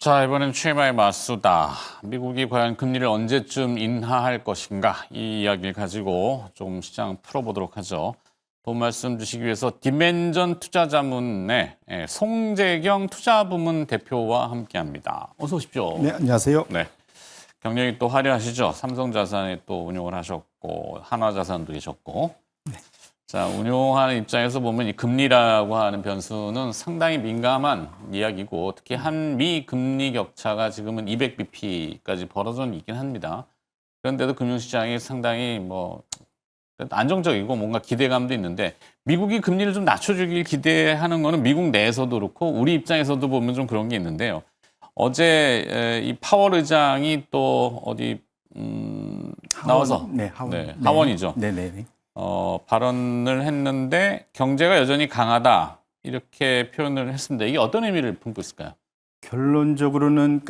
자, 이번엔 최마의 맞수다. 미국이 과연 금리를 언제쯤 인하할 것인가? 이 이야기를 가지고 좀 시장 풀어보도록 하죠. 돈 말씀 주시기 위해서 디멘전 투자자문의 송재경 투자부문 대표와 함께합니다. 어서 오십시오. 네, 안녕하세요. 네, 경력이 또 화려하시죠. 삼성자산에 또 운용을 하셨고 한화자산도 계셨고. 자, 운용하는 입장에서 보면 이 금리라고 하는 변수는 상당히 민감한 이야기고 특히 한미 금리 격차가 지금은 200bp까지 벌어져 있긴 합니다. 그런데도 금융시장이 상당히 안정적이고 뭔가 기대감도 있는데 미국이 금리를 좀 낮춰주길 기대하는 거는 미국 내에서도 그렇고 우리 입장에서도 보면 좀 그런 게 있는데요. 어제 이 파월 의장이 또 어디 나와서 하원이죠. 네네. 발언을 했는데 경제가 여전히 강하다 이렇게 표현을 했습니다. 이게 어떤 의미를 품고 있을까요? 결론적으로는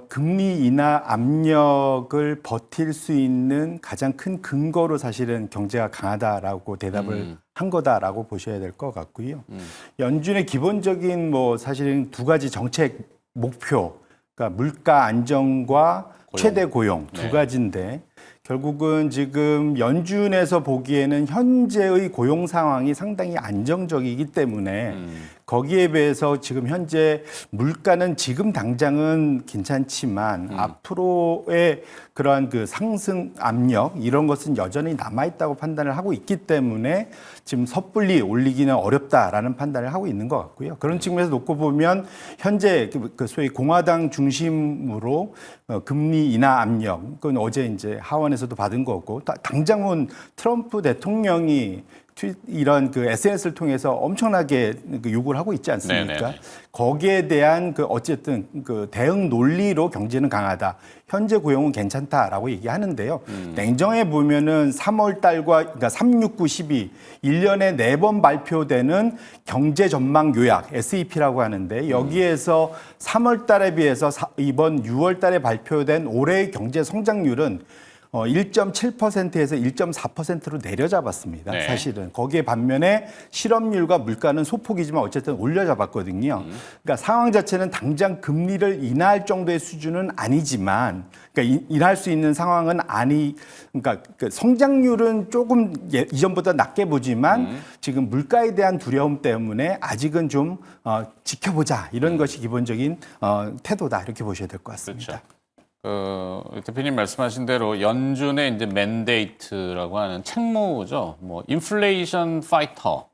금리 인하 압력을 버틸 수 있는 가장 큰 근거로 사실은 경제가 강하다라고 대답을 한 거다라고 보셔야 될 것 같고요. 연준의 기본적인 사실은 두 가지 정책 목표, 그러니까 물가 안정과 최대 고용 두 가지인데. 결국은 지금 연준에서 보기에는 현재의 고용 상황이 상당히 안정적이기 때문에 거기에 비해서 지금 현재 물가는 지금 당장은 괜찮지만 앞으로의 그러한 그 상승 압력 이런 것은 여전히 남아있다고 판단을 하고 있기 때문에 지금 섣불리 올리기는 어렵다라는 판단을 하고 있는 것 같고요. 그런 측면에서 놓고 보면 현재 그 소위 공화당 중심으로 금리 인하 압력, 그건 어제 이제 하원에서도 받은 거고, 당장은 트럼프 대통령이 이런 그 SNS를 통해서 엄청나게 요구를 하고 있지 않습니까? 네네네. 거기에 대한 어쨌든 대응 논리로 경제는 강하다. 현재 고용은 괜찮다라고 얘기하는데요. 냉정해 보면은 3월 달과 그러니까 3, 6, 9, 12 1년에 4번 발표되는 경제 전망 요약 SEP라고 하는데 여기에서 3월 달에 비해서 이번 6월 달에 발표된 올해의 경제 성장률은 1.7%에서 1.4%로 내려잡았습니다. 네. 사실은. 거기에 반면에 실업률과 물가는 소폭이지만 어쨌든 올려잡았거든요. 그러니까 상황 자체는 당장 금리를 인하할 정도의 수준은 아니지만, 그러니까 인하할 수 있는 상황은 그러니까 성장률은 조금 이전보다 낮게 보지만 지금 물가에 대한 두려움 때문에 아직은 좀 지켜보자. 이런 것이 기본적인 태도다. 이렇게 보셔야 될 것 같습니다. 그렇죠. 대표님 말씀하신 대로 연준의 이제 맨데이트라고 하는 책무죠. 인플레이션 파이터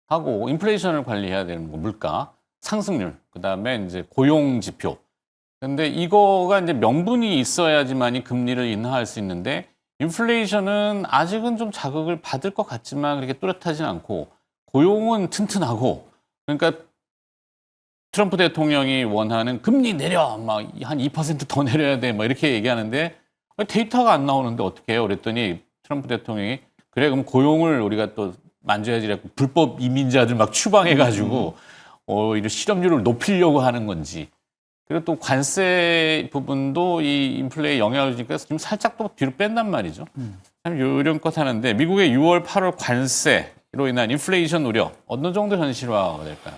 하고 인플레이션을 관리해야 되는 거, 물가, 상승률, 그다음에 이제 고용 지표. 근데 이거가 이제 명분이 있어야지만이 금리를 인하할 수 있는데 인플레이션은 아직은 좀 자극을 받을 것 같지만 그렇게 뚜렷하진 않고 고용은 튼튼하고 그러니까 트럼프 대통령이 원하는 금리 내려 한 2% 더 내려야 돼 이렇게 얘기하는데 데이터가 안 나오는데 어떻게 해요? 그랬더니 트럼프 대통령이 그래 그럼 고용을 우리가 또 만져야지 라고 불법 이민자들 막 추방해가지고 이런 실업률을 높이려고 하는 건지 그리고 또 관세 부분도 이 인플레에 영향을 주니까 지금 살짝 또 뒤로 뺀단 말이죠. 참 요런 것 하는데 미국의 6월, 8월 관세로 인한 인플레이션 우려 어느 정도 현실화가 될까요?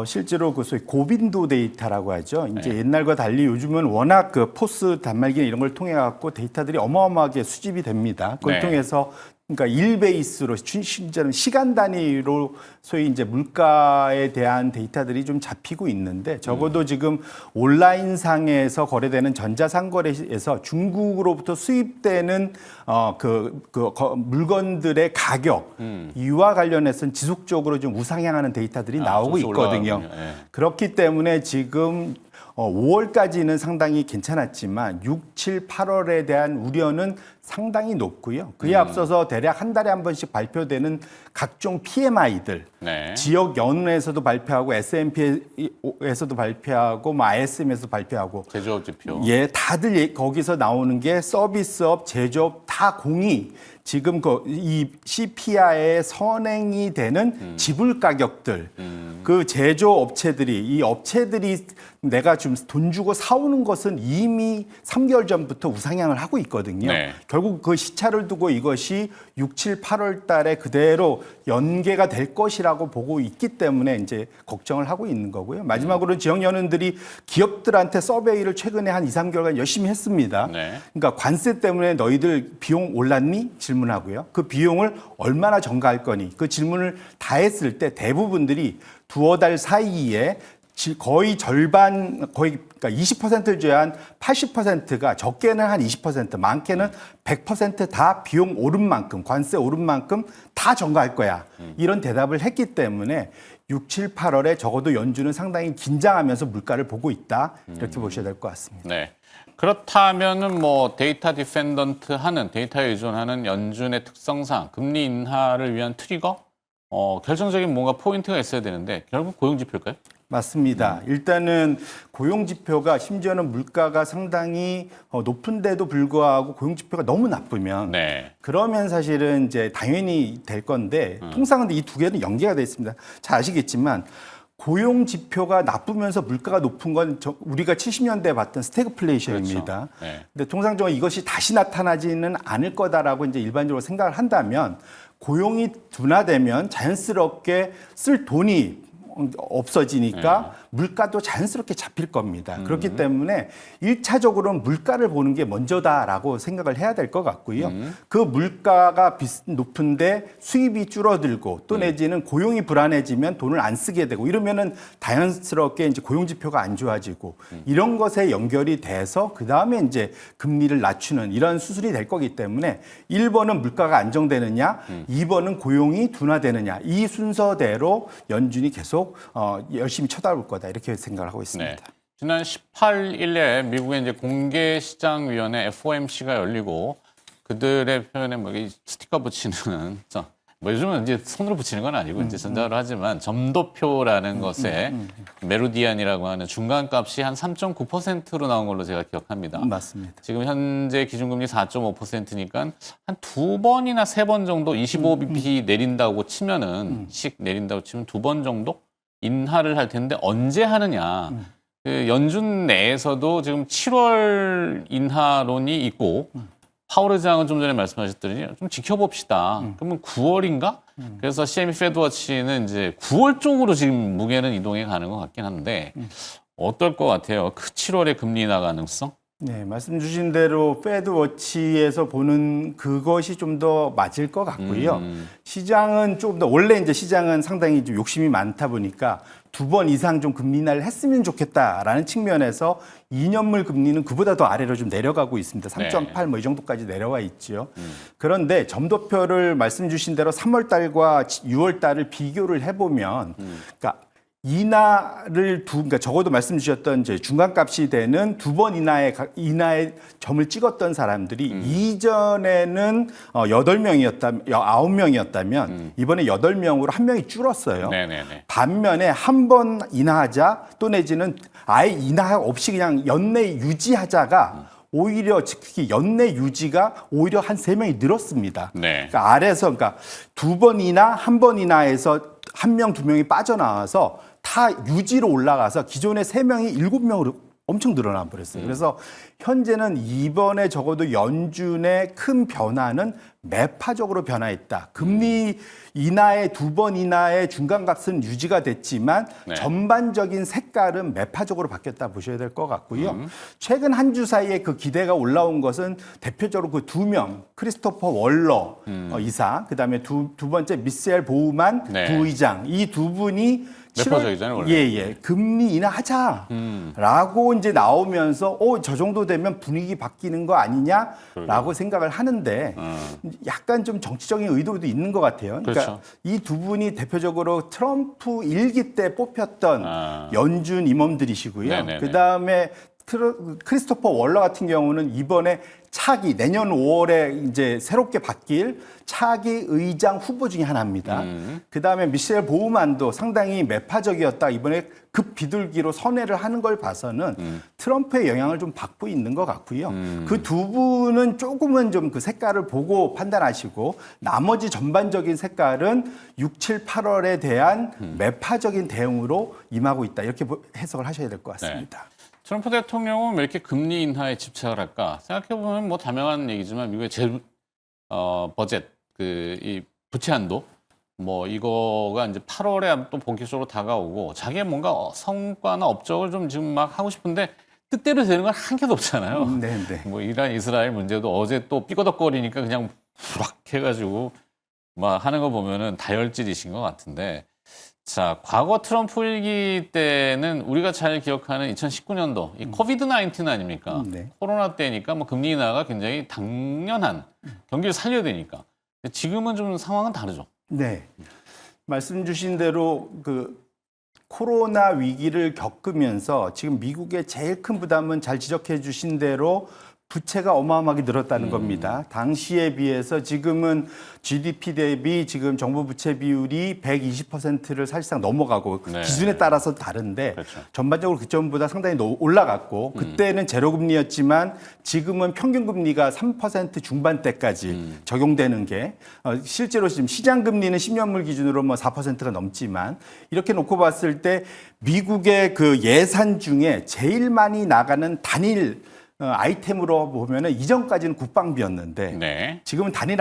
실제로 소위 고빈도 데이터라고 하죠. 이제 네. 옛날과 달리 요즘은 워낙 포스 단말기 이런 걸 통해 갖고 데이터들이 어마어마하게 수집이 됩니다. 그걸 네. 통해서 그러니까 1베이스로 심지어는 시간 단위로 소위 이제 물가에 대한 데이터들이 좀 잡히고 있는데 적어도 지금 온라인상에서 거래되는 전자상거래에서 중국으로부터 수입되는 물건들의 가격 이와 관련해서는 지속적으로 좀 우상향하는 데이터들이 나오고 있거든요. 네. 그렇기 때문에 지금 5월까지는 상당히 괜찮았지만 6, 7, 8월에 대한 우려는 상당히 높고요. 그에 앞서서 대략 한 달에 한 번씩 발표되는 각종 PMI들, 네. 지역 연은에서도 발표하고 S&P에서도 발표하고 ISM에서도 발표하고 제조업 지표. 다들 거기서 나오는 게 서비스업, 제조업 다 공이 지금 이 CPI에 선행이 되는 지불 가격들, 그 제조업체들이 이 업체들이 내가 좀 돈 주고 사오는 것은 이미 3개월 전부터 우상향을 하고 있거든요. 네. 결국 그 시차를 두고 이것이 6, 7, 8월 달에 그대로 연계가 될 것이라고 보고 있기 때문에 이제 걱정을 하고 있는 거고요. 마지막으로 지역 연원들이 기업들한테 서베이를 최근에 한 2, 3개월간 열심히 했습니다. 네. 그러니까 관세 때문에 너희들 비용 올랐니? 질문하고요. 그 비용을 얼마나 전가할 거니? 그 질문을 다 했을 때 대부분들이 두어 달 사이에 거의 절반, 거의 그러니까 20%를 제외한 80%가 적게는 한 20%, 많게는 100%다 비용 오른 만큼, 관세 오른 만큼 다 전가할 거야. 이런 대답을 했기 때문에 6, 7, 8월에 적어도 연준은 상당히 긴장하면서 물가를 보고 있다. 이렇게 보셔야 될 것 같습니다. 네. 그렇다면은 뭐 데이터 디펜던트 하는 데이터에 의존하는 연준의 특성상 금리 인하를 위한 트리거 결정적인 뭔가 포인트가 있어야 되는데 결국 고용 지표일까요? 맞습니다. 일단은 고용 지표가 심지어는 물가가 상당히 높은데도 불구하고 고용 지표가 너무 나쁘면 네. 그러면 사실은 이제 당연히 될 건데 통상은 이 두 개는 연계가 돼 있습니다. 잘 아시겠지만 고용 지표가 나쁘면서 물가가 높은 건 우리가 70년대에 봤던 스태그플레이션입니다. 그렇죠. 네. 근데 통상적으로 이것이 다시 나타나지는 않을 거다라고 이제 일반적으로 생각을 한다면 고용이 둔화되면 자연스럽게 쓸 돈이 없어지니까 물가도 자연스럽게 잡힐 겁니다. 그렇기 때문에 1차적으로는 물가를 보는 게 먼저다라고 생각을 해야 될 것 같고요. 그 물가가 높은데 수입이 줄어들고 또 내지는 고용이 불안해지면 돈을 안 쓰게 되고 이러면은 자연스럽게 이제 고용 지표가 안 좋아지고 이런 것에 연결이 돼서 그 다음에 이제 금리를 낮추는 이런 수순이 될 거기 때문에 1번은 물가가 안정되느냐, 2번은 고용이 둔화되느냐 이 순서대로 연준이 계속 열심히 쳐다볼 거다 이렇게 생각을 하고 있습니다. 네. 지난 18일에 미국의 이제 공개시장위원회 FOMC가 열리고 그들의 표현에 뭐 스티커 붙이는 뭐 요즘은 이제 손으로 붙이는 건 아니고 이제 전자로 하지만 점도표라는 것에 메르디안이라고 하는 중간값이 한 3.9%로 나온 걸로 제가 기억합니다. 맞습니다. 지금 현재 기준금리 4.5%니까 한 두 번이나 세 번 정도 25bp 내린다고 치면은 내린다고 치면 두 번 정도 인하를 할 텐데 언제 하느냐. 그 연준 내에서도 지금 7월 인하론이 있고 파월 의장은 좀 전에 말씀하셨더니 좀 지켜봅시다. 그러면 9월인가? 그래서 CME 페드워치는 이제 9월 쪽으로 지금 무게는 이동해 가는 것 같긴 한데 어떨 것 같아요? 그 7월에 금리 인하 가능성? 네, 말씀 주신 대로 페드워치에서 보는 그것이 좀 더 맞을 것 같고요. 시장은 좀 더 원래 이제 시장은 상당히 좀 욕심이 많다 보니까 두 번 이상 좀 금리 인하를 했으면 좋겠다라는 측면에서 2년물 금리는 그보다 더 아래로 좀 내려가고 있습니다. 3.8 뭐 이 정도까지 내려와 있죠. 그런데 점도표를 말씀 주신 대로 3월 달과 6월 달을 비교를 해보면 그러니까 그러니까 적어도 말씀 주셨던 이제 중간값이 되는 두 번 인하의 점을 찍었던 사람들이 이전에는 9명이었다면 이번에 8명으로 한 명이 줄었어요. 네네네. 반면에 한 번 인하하자 또 내지는 아예 인하 없이 그냥 연내 유지하자가 오히려 특히 연내 유지가 오히려 한 3명이 늘었습니다. 네. 그러니까 아래서 그러니까 두 번 인하, 한 번 인하에서 한 명, 두 명이 빠져나와서 다 유지로 올라가서 기존의 3명이 7명으로 엄청 늘어나 버렸어요. 그래서 현재는 이번에 적어도 연준의 큰 변화는 매파적으로 변화했다. 금리 인하의 두 번 인하의 중간값은 유지가 됐지만 전반적인 색깔은 매파적으로 바뀌었다 보셔야 될 것 같고요. 최근 한 주 사이에 그 기대가 올라온 것은 대표적으로 그 2명, 크리스토퍼 월러 이사, 그다음에 두 번째 미셀 보우만 부의장 이 두 분이 매파적이잖아요, 원래. 예. 금리 인하하자라고 이제 나오면서 저 정도 되면 분위기 바뀌는 거 아니냐라고 생각을 하는데 약간 좀 정치적인 의도도 있는 것 같아요. 그러니까 그렇죠. 이 두 분이 대표적으로 트럼프 일기 때 뽑혔던 연준 임원들이시고요. 네네네. 그다음에 크리스토퍼 월러 같은 경우는 이번에 차기 내년 5월에 이제 새롭게 바뀔 차기 의장 후보 중에 하나입니다. 그다음에 미셸 보우만도 상당히 매파적이었다. 이번에 급 비둘기로 선회를 하는 걸 봐서는 트럼프의 영향을 좀 받고 있는 것 같고요. 그 두 분은 조금은 좀 그 색깔을 보고 판단하시고 나머지 전반적인 색깔은 6, 7, 8월에 대한 매파적인 대응으로 임하고 있다. 이렇게 해석을 하셔야 될 것 같습니다. 트럼프 대통령은 왜 이렇게 금리 인하에 집착을 할까? 생각해보면 뭐 다명한 얘기지만 미국의 버젯, 이 부채 한도, 뭐 이거가 이제 8월에 또 본격적으로 다가오고 자기의 뭔가 성과나 업적을 좀 지금 막 하고 싶은데 뜻대로 되는 건 한 개도 없잖아요. 네, 네. 뭐 이란 이스라엘 문제도 어제 또 삐거덕거리니까 그냥 부락 해가지고 막 하는 거 보면은 다혈질이신 것 같은데. 자, 과거 트럼프 일기 때는 우리가 잘 기억하는 2019년도 이 코비드 19 아닙니까? 네. 코로나 때니까 뭐 금리 인하가 굉장히 당연한 경기를 살려야 되니까. 근데 지금은 좀 상황은 다르죠. 네. 말씀 주신 대로 코로나 위기를 겪으면서 지금 미국의 제일 큰 부담은 잘 지적해 주신 대로 부채가 어마어마하게 늘었다는 겁니다. 당시에 비해서 지금은 GDP 대비 지금 정부 부채 비율이 120%를 사실상 넘어가고 네. 기준에 따라서 다른데 그렇죠. 전반적으로 그전보다 상당히 올라갔고 그때는 제로금리였지만 지금은 평균금리가 3% 중반대까지 적용되는 게 실제로 지금 시장금리는 10년물 기준으로 뭐 4%가 넘지만 이렇게 놓고 봤을 때 미국의 그 예산 중에 제일 많이 나가는 단일 아이템으로 보면은 이전까지는 국방비였는데 네. 지금은 단일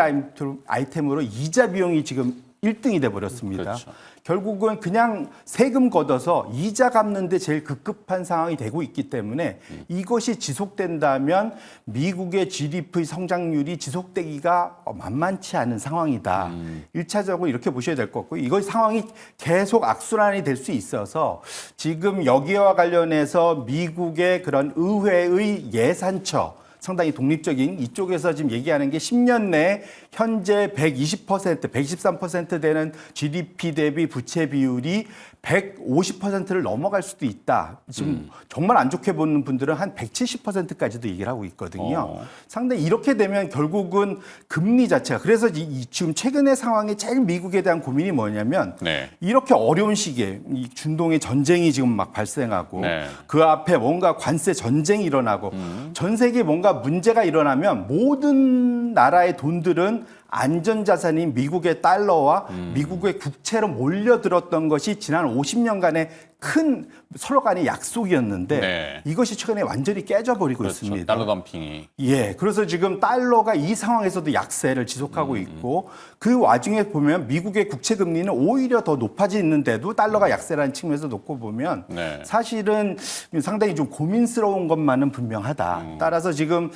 아이템으로 이자 비용이 지금 1등이 돼 버렸습니다. 그렇죠. 결국은 그냥 세금 걷어서 이자 갚는데 제일 급급한 상황이 되고 있기 때문에 이것이 지속된다면 미국의 GDP 성장률이 지속되기가 만만치 않은 상황이다. 일차적으로 이렇게 보셔야 될 것 같고 이것 상황이 계속 악순환이 될 수 있어서 지금 여기와 관련해서 미국의 그런 의회의 예산처 상당히 독립적인 이쪽에서 지금 얘기하는 게 10년 내에 현재 120%, 123% 되는 GDP 대비 부채 비율이 150%를 넘어갈 수도 있다. 지금 정말 안 좋게 보는 분들은 한 170%까지도 얘기를 하고 있거든요. 상당히 이렇게 되면 결국은 금리 자체가 그래서 지금 최근의 상황에 제일 미국에 대한 고민이 뭐냐면 네. 이렇게 어려운 시기에 이 중동의 전쟁이 지금 막 발생하고 네. 그 앞에 뭔가 관세 전쟁이 일어나고 전 세계에 뭔가 문제가 일어나면 모든 나라의 돈들은 안전자산인 미국의 달러와 미국의 국채로 몰려들었던 것이 지난 50년간의 큰 서로 간의 약속이었는데 네. 이것이 최근에 완전히 깨져버리고 그렇죠. 있습니다. 달러 덤핑이. 예, 그래서 지금 달러가 이 상황에서도 약세를 지속하고 있고 그 와중에 보면 미국의 국채 금리는 오히려 더 높아지는데도 달러가 약세라는 측면에서 놓고 보면 네. 사실은 상당히 좀 고민스러운 것만은 분명하다. 따라서 지금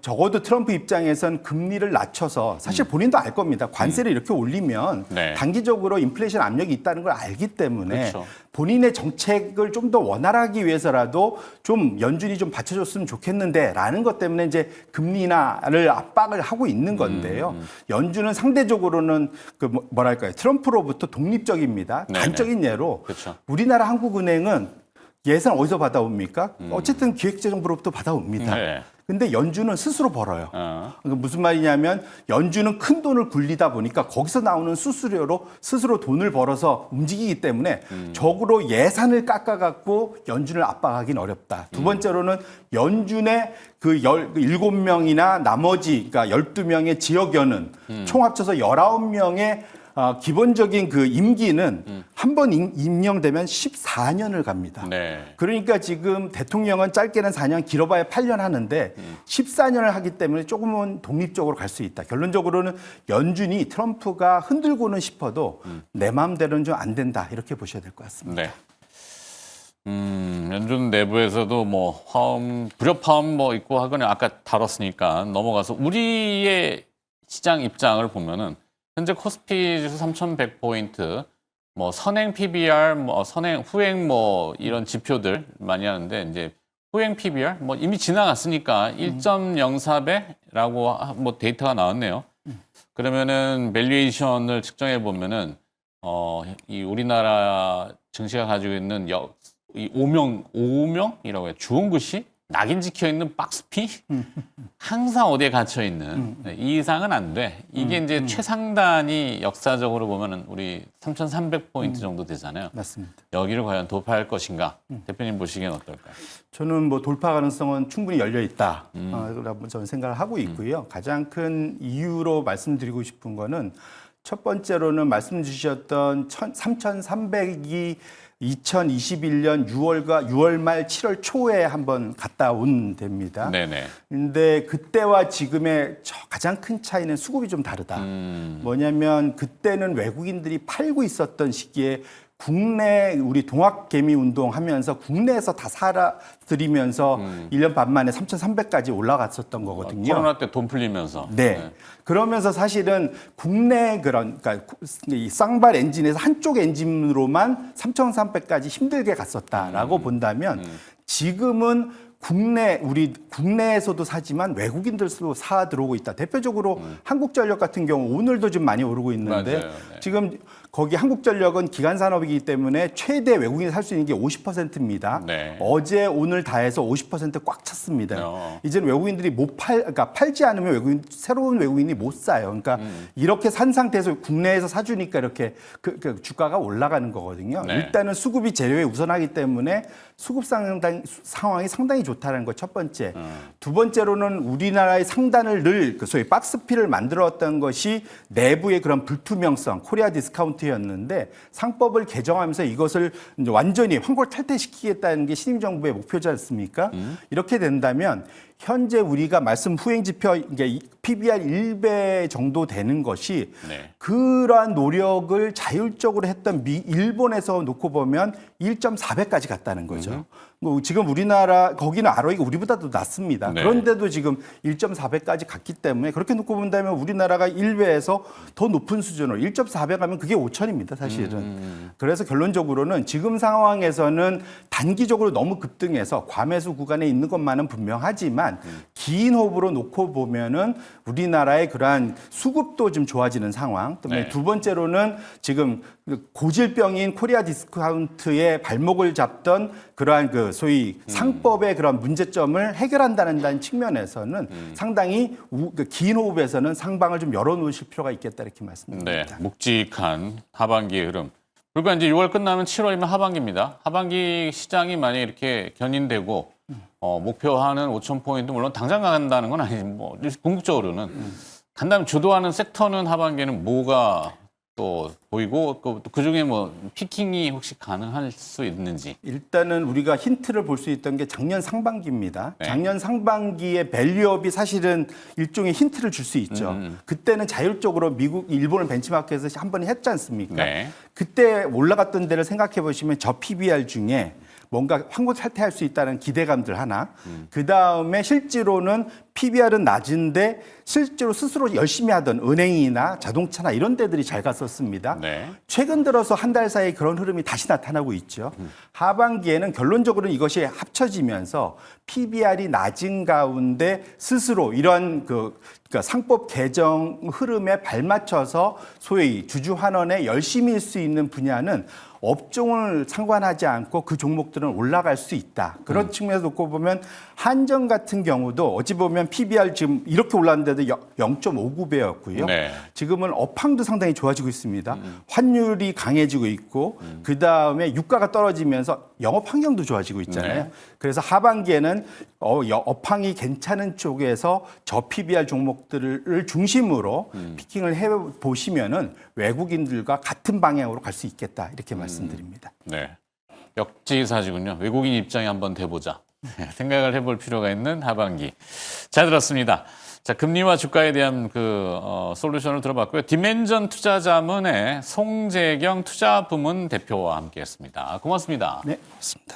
적어도 트럼프 입장에선 금리를 낮춰서 사실 본인도 알 겁니다. 관세를 이렇게 올리면 네. 단기적으로 인플레이션 압력이 있다는 걸 알기 때문에 그렇죠. 본인의 정책을 좀 더 원활하기 위해서라도 좀 연준이 좀 받쳐줬으면 좋겠는데라는 것 때문에 이제 금리 인하를 압박을 하고 있는 건데요. 연준은 상대적으로는 뭐랄까요 트럼프로부터 독립적입니다. 네네. 단적인 예로 그렇죠. 우리나라 한국은행은 예산 어디서 받아옵니까? 어쨌든 기획재정부로부터 받아옵니다. 네. 근데 연준은 스스로 벌어요. 그러니까 무슨 말이냐면 연준은 큰 돈을 굴리다 보니까 거기서 나오는 수수료로 스스로 돈을 벌어서 움직이기 때문에 적으로 예산을 깎아갖고 연준을 압박하기는 어렵다. 두 번째로는 연준의 그 7명이나 나머지 그러니까 12명의 지역연은 총 합쳐서 19명의 기본적인 그 임기는 한 번 임명되면 14년을 갑니다. 네. 그러니까 지금 대통령은 짧게는 4년, 길어봐야 8년 하는데 14년을 하기 때문에 조금은 독립적으로 갈 수 있다. 결론적으로는 연준이 트럼프가 흔들고는 싶어도 내 마음대로는 좀 안 된다. 이렇게 보셔야 될 것 같습니다. 네. 연준 내부에서도 뭐 불협화음 뭐 있고 하거나 아까 다뤘으니까 넘어가서 우리의 시장 입장을 보면은 현재 코스피 지수 3,100포인트, 뭐 선행 PBR, 뭐 선행 후행 뭐 이런 지표들 많이 하는데 이제 후행 PBR 뭐 이미 지나갔으니까 1.04배라고 뭐 데이터가 나왔네요. 그러면은 밸류에이션을 측정해 보면은 이 우리나라 증시가 가지고 있는 이 오명이라고 해요. 주홍 글씨 낙인 찍혀 있는 박스피 항상 어디에 갇혀 있는 이 이상은 안 돼. 이게 이제 최상단이 역사적으로 보면은 우리 3,300포인트 정도 되잖아요. 맞습니다. 여기를 과연 돌파할 것인가? 대표님 보시기엔 어떨까요? 저는 뭐 돌파 가능성은 충분히 열려 있다. 라고 저는 생각을 하고 있고요. 가장 큰 이유로 말씀드리고 싶은 거는 첫 번째로는 말씀 주셨던 3,300이 2021년 6월 말 7월 초에 한번 갔다 온 데입니다. 네네. 근데 그때와 지금의 가장 큰 차이는 수급이 좀 다르다. 뭐냐면 그때는 외국인들이 팔고 있었던 시기에 국내 우리 동학개미 운동 하면서 국내에서 다 사들이면서 1년 반 만에 3,300까지 올라갔었던 거거든요. 코로나 때 돈 풀리면서. 네. 그러면서 사실은 국내 그러니까 이 쌍발 엔진에서 한쪽 엔진으로만 3,300까지 힘들게 갔었다라고 본다면 지금은 우리 국내에서도 사지만 외국인들도 사 들어오고 있다. 대표적으로 한국전력 같은 경우 오늘도 좀 많이 오르고 있는데 맞아요. 네. 지금 거기 한국전력은 기간 산업이기 때문에 최대 외국인이 살 수 있는 게 50%입니다. 네. 어제 오늘 다 해서 50%꽉 찼습니다. 이제는 외국인들이 그러니까 팔지 않으면 새로운 외국인이 못 사요. 그러니까 이렇게 산 상태에서 국내에서 사주니까 이렇게 그 주가가 올라가는 거거든요. 네. 일단은 수급이 재료에 우선하기 때문에 수급 상황이 상당히 좋다는 거 첫 번째. 두 번째로는 우리나라의 상단을 늘 소위 박스피를 만들었던 것이 내부의 그런 불투명성, 코리아 디스카운트였는데 상법을 개정하면서 이것을 이제 완전히 환골탈퇴시키겠다는 게 신임 정부의 목표지 않습니까? 이렇게 된다면 현재 우리가 말씀 후행지표 이게 PBR 1배 정도 되는 것이 네. 그러한 노력을 자율적으로 했던 일본에서 놓고 보면 1.4배까지 갔다는 거죠. 뭐 지금 우리나라 거기는 ROE가 우리보다도 낮습니다. 네. 그런데도 지금 1.4배까지 갔기 때문에 그렇게 놓고 본다면 우리나라가 1배에서 더 높은 수준으로 1.4배 가면 그게 5천입니다, 사실은. 그래서 결론적으로는 지금 상황에서는 단기적으로 너무 급등해서 과매수 구간에 있는 것만은 분명하지만 긴 호흡으로 놓고 보면은 우리나라의 그러한 수급도 좀 좋아지는 상황. 때문에 네. 두 번째로는 지금 고질병인 코리아 디스카운트의 발목을 잡던 그러한 그 소위 상법의 그런 문제점을 해결한다는 측면에서는 상당히 긴 호흡에서는 상방을 좀 열어놓으실 필요가 있겠다 이렇게 네. 말씀드립니다. 묵직한 하반기의 흐름. 그리고 이제 6월 끝나면 7월이면 하반기입니다. 하반기 시장이 만약에 이렇게 견인되고 목표하는 5,000포인트 물론 당장 간다는 건 아니지 뭐 궁극적으로는 간다면 주도하는 섹터는 하반기에는 뭐가 또 보이고 그 중에 뭐 피킹이 혹시 가능할 수 있는지. 일단은 우리가 힌트를 볼 수 있던 게 작년 상반기입니다. 네. 작년 상반기에 밸류업이 사실은 일종의 힌트를 줄 수 있죠. 그때는 자율적으로 일본을 벤치마크해서 한 번 했지 않습니까? 네. 그때 올라갔던 데를 생각해 보시면 저 PBR 중에 뭔가 환골탈퇴할 수 있다는 기대감들 하나. 그 다음에 실제로는 PBR은 낮은데 실제로 스스로 열심히 하던 은행이나 자동차나 이런 데들이 잘 갔었습니다. 네. 최근 들어서 한 달 사이에 그런 흐름이 다시 나타나고 있죠. 하반기에는 결론적으로 이것이 합쳐지면서 PBR이 낮은 가운데 스스로 이런 그러니까 상법 개정 흐름에 발맞춰서 소위 주주 환원에 열심히 일 수 있는 분야는 업종을 상관하지 않고 그 종목들은 올라갈 수 있다. 그런 측면에서 놓고 보면 한전 같은 경우도 어찌 보면 PBR 지금 이렇게 올랐는데도 0.59배였고요. 네. 지금은 업황도 상당히 좋아지고 있습니다. 환율이 강해지고 있고 그다음에 유가가 떨어지면서 영업 환경도 좋아지고 있잖아요. 네. 그래서 하반기에는 업황이 괜찮은 쪽에서 저 PBR 종목들을 중심으로 피킹을 해 보시면은 외국인들과 같은 방향으로 갈 수 있겠다 이렇게 말씀드립니다. 네. 역지사지군요. 외국인 입장에 한번 돼보자. 생각을 해볼 필요가 있는 하반기. 잘 들었습니다. 자, 금리와 주가에 대한 솔루션을 들어봤고요. 디멘전 투자자문의 송재경 투자부문 대표와 함께했습니다. 고맙습니다. 네, 고맙습니다.